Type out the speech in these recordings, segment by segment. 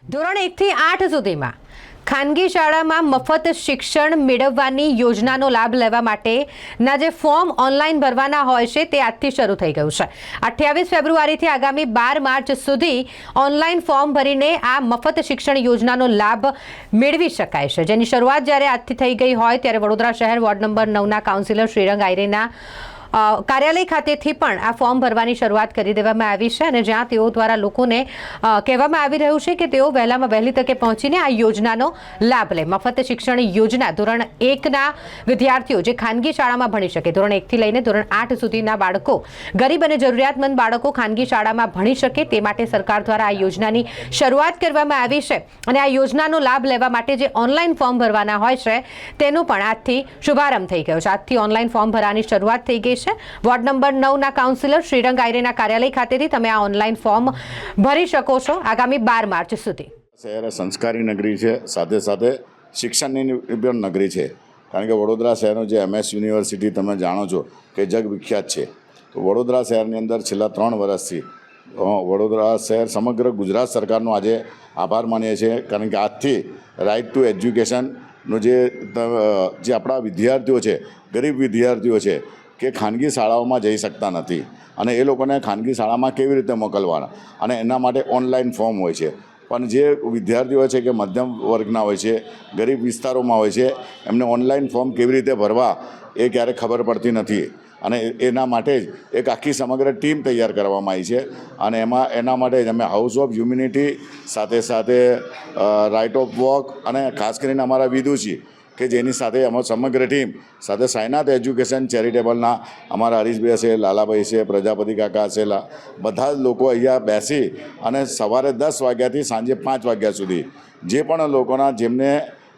ધોરણ 1 થી 8 સુધીમાં ખાનગી શાળામાં મફત શિક્ષણ મેળવવાની યોજનાનો લાભ લેવા માટેના જે ફોર્મ ઓનલાઈન ભરવાના હોય છે તે આજથી શરૂ થઈ ગયું છે। 28 ફેબ્રુઆરીથી આગામી 12 માર્ચ સુધી ઓનલાઈન ફોર્મ ભરીને આ મફત શિક્ષણ યોજનાનો લાભ મેળવી શકાય છે, જેની શરૂઆત જ્યારે આજથી થઈ ગઈ હોય ત્યારે વડોદરા શહેર વોર્ડ નંબર 9ના કાઉન્સિલર શ્રીરંગ આયરેના કાર્યાલય ખાતેથી પણ આ ફોર્મ ભરવાની શરૂઆત કરી દેવામાં આવી છે અને જ્યાં તેઓ દ્વારા લોકોને કહેવામાં આવી રહ્યું છે કે તેઓ વહેલામાં વહેલી તકે પહોંચીને આ યોજનાનો લાભ લે। મફત શિક્ષણ યોજના ધોરણ 1ના વિદ્યાર્થીઓ જે ખાનગી શાળામાં ભણી શકે, ધોરણ 1થી લઈને ધોરણ 8 સુધીના બાળકો, ગરીબ અને જરૂરિયાતમંદ બાળકો ખાનગી શાળામાં ભણી શકે તે માટે સરકાર દ્વારા આ યોજનાની શરૂઆત કરવામાં આવી છે અને આ યોજનાનો લાભ લેવા માટે જે ઓનલાઈન ફોર્મ ભરવાના હોય છે તેનો પણ આજથી શુભારંભ થઈ ગયો છે। આજથી ઓનલાઈન ફોર્મ ભરવાની શરૂઆત થઈ ગઈ છે। વોર્ડ નંબર 9ના કાઉન્સિલર શ્રીરંગ આયરેના કાર્યાલય ખાતેથી તમે આ ઓનલાઈન ફોર્મ ભરી શકો છો આગામી 12 માર્ચ સુધી। શહેર સંસ્કારી નગરી છે, સાથે સાથે શિક્ષણની પણ નગરી છે, કારણ કે વડોદરા શહેરનો જે MS યુનિવર્સિટી તમે જાણો છો કે જગ વિખ્યાત છે। તો વડોદરા શહેરની અંદર છેલ્લા 3 વર્ષથી વડોદરા શહેર સમગ્ર ગુજરાત સરકારનો આજે આભાર માનીએ છીએ, કારણ કે આજથી રાઇટ ટુ એજ્યુકેશનનો જે આપણા વિદ્યાર્થીઓ છે, ગરીબ વિદ્યાર્થીઓ છે કે ખાનગી શાળાઓમાં જઈ શકતા નથી અને એ લોકોને ખાનગી શાળામાં કેવી રીતે મોકલવાના અને એના માટે ઓનલાઈન ફોર્મ હોય છે, પણ જે વિદ્યાર્થીઓ છે કે મધ્યમ વર્ગના હોય છે, ગરીબ વિસ્તારોમાં હોય છે, એમને ઓનલાઈન ફોર્મ કેવી રીતે ભરવા એ ક્યારેક ખબર પડતી નથી અને એના માટે જ એક આખી સમગ્ર ટીમ તૈયાર કરવામાં આવી છે અને એના માટે જ અમે હાઉસ ઓફ હ્યુમેનિટી સાથે સાથે રાઇટ ઓફ વોક અને ખાસ કરીને અમારા વિદુષી કે જેની સાથે અમારી સમગ્ર ટીમ સાથે સાઈનાથ એજ્યુકેશન ચેરિટેબલના અમારા હરીશભાઈ છે, લાલાભાઈ છે, પ્રજાપતિ કાકા છે, બધા જ લોકો અહીંયા બેસી અને સવારે 10 વાગ્યાથી સાંજે 5 વાગ્યા સુધી જે પણ લોકોના જેમને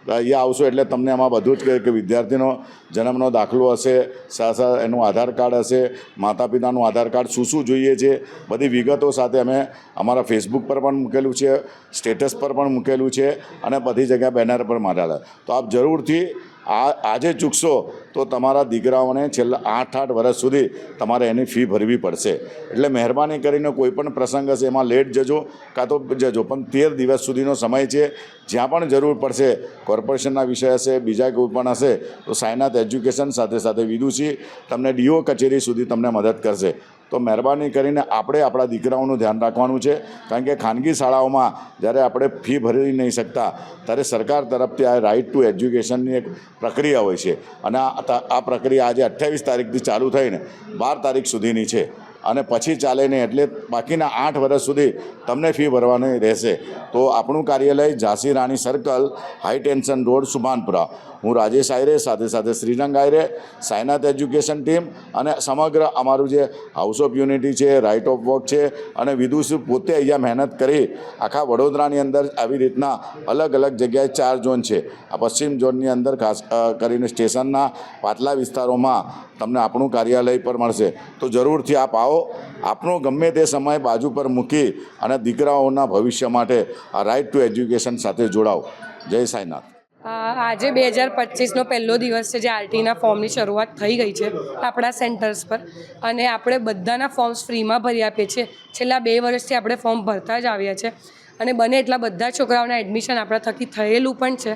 અહીંયા આવશો એટલે તમને આમાં બધું જ કહે કે વિદ્યાર્થીનો જન્મનો દાખલો હશે, સાથે એનું આધાર કાર્ડ હશે, માતા પિતાનું આધાર કાર્ડ શું જોઈએ છે, બધી વિગતો સાથે અમે અમારા ફેસબુક પર પણ મૂકેલું છે, સ્ટેટસ પર પણ મૂકેલું છે અને બધી જગ્યાએ બેનર પર મારેલા। તો આપ જરૂરથી આજે ચૂકશો તો તમારા દીકરાઓને છેલ્લા 8 વર્ષ સુધી તમારે એની ફી ભરવી પડશે। એટલે મહેરબાની કરીને કોઈ પણ પ્રસંગ હશે એમાં લેટ જજો કાં તો જજો, પણ 13 દિવસ સુધીનો સમય છે। જ્યાં પણ જરૂર પડશે, કોર્પોરેશનના વિષય હશે, બીજા કોઈ પણ હશે તો સાઈનાથ એજ્યુકેશન સાથે સાથે વિદુષી તમને DO કચેરી સુધી તમને મદદ કરશે। તો મહેરબાની કરીને આપણે આપણા દીકરાઓનું ધ્યાન રાખવાનું છે, કારણ કે ખાનગી શાળાઓમાં જ્યારે આપણે ફી ભરી નહીં શકતા ત્યારે સરકાર તરફથી આ રાઇટ ટુ એજ્યુકેશનની એક પ્રક્રિયા હોય છે અને આ પ્રક્રિયા આજે 28 તારીખથી ચાલુ થઈને 12 તારીખ સુધીની છે અને પછી ચાલે નહીં, એટલે બાકીના 8 વર્ષ સુધી તમને ફી ભરવાની રહેશે। તો આપણું કાર્યાલય Jhansi Rani circle, high tension road, Subhanpura. હું રાજેશ આયરે, સાથે સાથે શ્રીરંગ આયરે, સાઈનાથ એજ્યુકેશન ટીમ અને સમગ્ર અમારું જે હાઉસ ઓફ યુનિટી છે, રાઇટ ઓફ વોક છે અને વિદુષી પોતે અહીંયા મહેનત કરી આખા વડોદરાની અંદર આવી રીતના અલગ અલગ જગ્યાએ 4 ઝોન છે। આ પશ્ચિમ ઝોનની અંદર ખાસ કરીને સ્ટેશનના પાછલા વિસ્તારોમાં તમને આપણું કાર્યાલય પર મળશે। તો જરૂરથી આપ આવો, આપનો ગમે તે સમય બાજુ પર મૂકી અને દીકરાઓના ભવિષ્ય માટે આ રાઇટ ટુ એજ્યુકેશન સાથે જોડાઓ। જય સાઈનાથ। આજે 2025નો પહેલો દિવસ છે જે આરટીના ફોર્મની શરૂઆત થઈ ગઈ છે આપણા સેન્ટર્સ પર અને આપણે બધાના ફોર્મ્સ ફ્રીમાં ભરી આપીએ છીએ। છેલ્લા 2 વર્ષથી આપણે ફોર્મ ભરતા જ આવ્યા છે અને બને એટલા બધા છોકરાઓના એડમિશન આપણા થકી થયેલું પણ છે।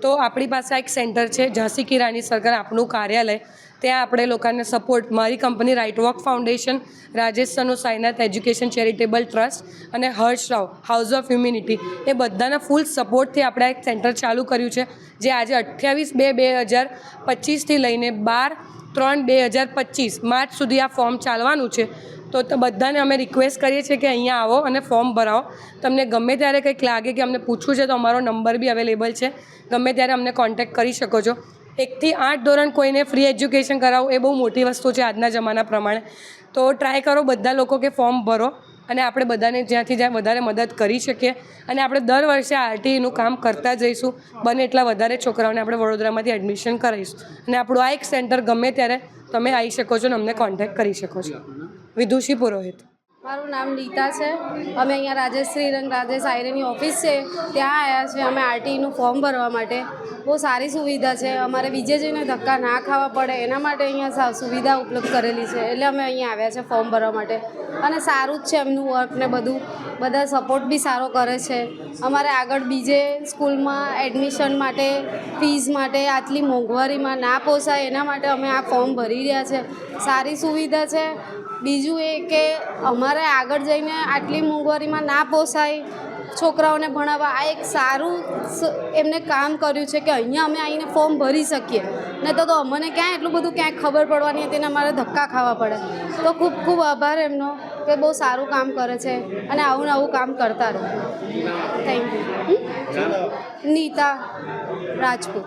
તો આપણી પાસે એક સેન્ટર છે ઝાંસી કી રાણી સર્કલ, આપણું કાર્યાલય, ત્યાં આપણે લોકોને સપોર્ટ, મારી company right walk foundation, Rajesh સરનો સાઈનાથ એજ્યુકેશન ચેરિટેબલ ટ્રસ્ટ અને Harsh Rao house of humanity, એ બધાના ફૂલ સપોર્ટથી આપણે એક સેન્ટર ચાલુ કર્યું છે જે આજે 28/2/2025થી લઈને 12/3/2025 માર્ચ સુધી આ ફોર્મ ચાલવાનું છે। તો બધાને અમે રિક્વેસ્ટ કરીએ છીએ કે અહીંયા આવો અને ફોર્મ ભરાવો। તમને ગમે ત્યારે કંઈક લાગે કે અમને પૂછવું છે તો અમારો નંબર બી અવેલેબલ છે, ગમે ત્યારે અમને કોન્ટેક્ટ કરી શકો છો। 1 થી 8 ધોરણ કોઈને ફ્રી એજ્યુકેશન કરાવવું એ બહુ મોટી વસ્તુ છે આજના જમાના પ્રમાણે। તો ટ્રાય કરો બધા લોકો કે ફોર્મ ભરો અને આપણે બધાને જ્યાંથી જ્યાં વધારે મદદ કરી શકીએ અને આપણે દર વર્ષે આરટીનું કામ કરતા જ રહીશું। બને એટલા વધારે છોકરાઓને આપણે વડોદરામાંથી એડમિશન કરાવીશું અને આપણું આ એક સેન્ટર ગમે ત્યારે તમે આવી શકો છો અને અમને કોન્ટેક્ટ કરી શકો છો। વિદુષી પુરોહિત। મારું નામ નીતા છે. અમે અહીંયા રાજેશ શ્રીરંગ રાજેશ આયરેની ઓફિસ છે ત્યાં આવ્યા છે અમે આરટીનું ફોર્મ ભરવા માટે. બહુ સારી સુવિધા છે. અમારે બીજે જઈને ધક્કા ના ખાવા પડે એના માટે અહીંયા સુવિધા ઉપલબ્ધ કરેલી છે. એટલે અમે અહીંયા આવ્યા છે ફોર્મ ભરવા માટે. અને સારું જ છે એમનું વર્ક ને બધું. બધા સપોર્ટ બી સારો કરે છે. અમારે આગળ બીજે સ્કૂલમાં એડમિશન માટે ફીસ માટે આટલી મોંઘવારીમાં ના પોસાય એના માટે અમે આ ફોર્મ ભરી રહ્યા છે. સારી સુવિધા છે. બીજું એ કે અમારે આગળ જઈને આટલી મોંઘવારીમાં ના પોસાય છોકરાઓને ભણાવવા આ એક સારું એમને કામ કર્યું છે કે અહીંયા અમે આવીને ફોર્મ ભરી શકીએ. નહીં તો અમને ક્યાં એટલું બધું ક્યાંય ખબર પડવાની હતી ને અમારે ધક્કા ખાવા પડે. તો ખૂબ ખૂબ આભાર એમનો કે બહુ સારું કામ કરે છે અને આવું ને આવું કામ કરતા રહો. Thank you. નીતા રાજપૂત.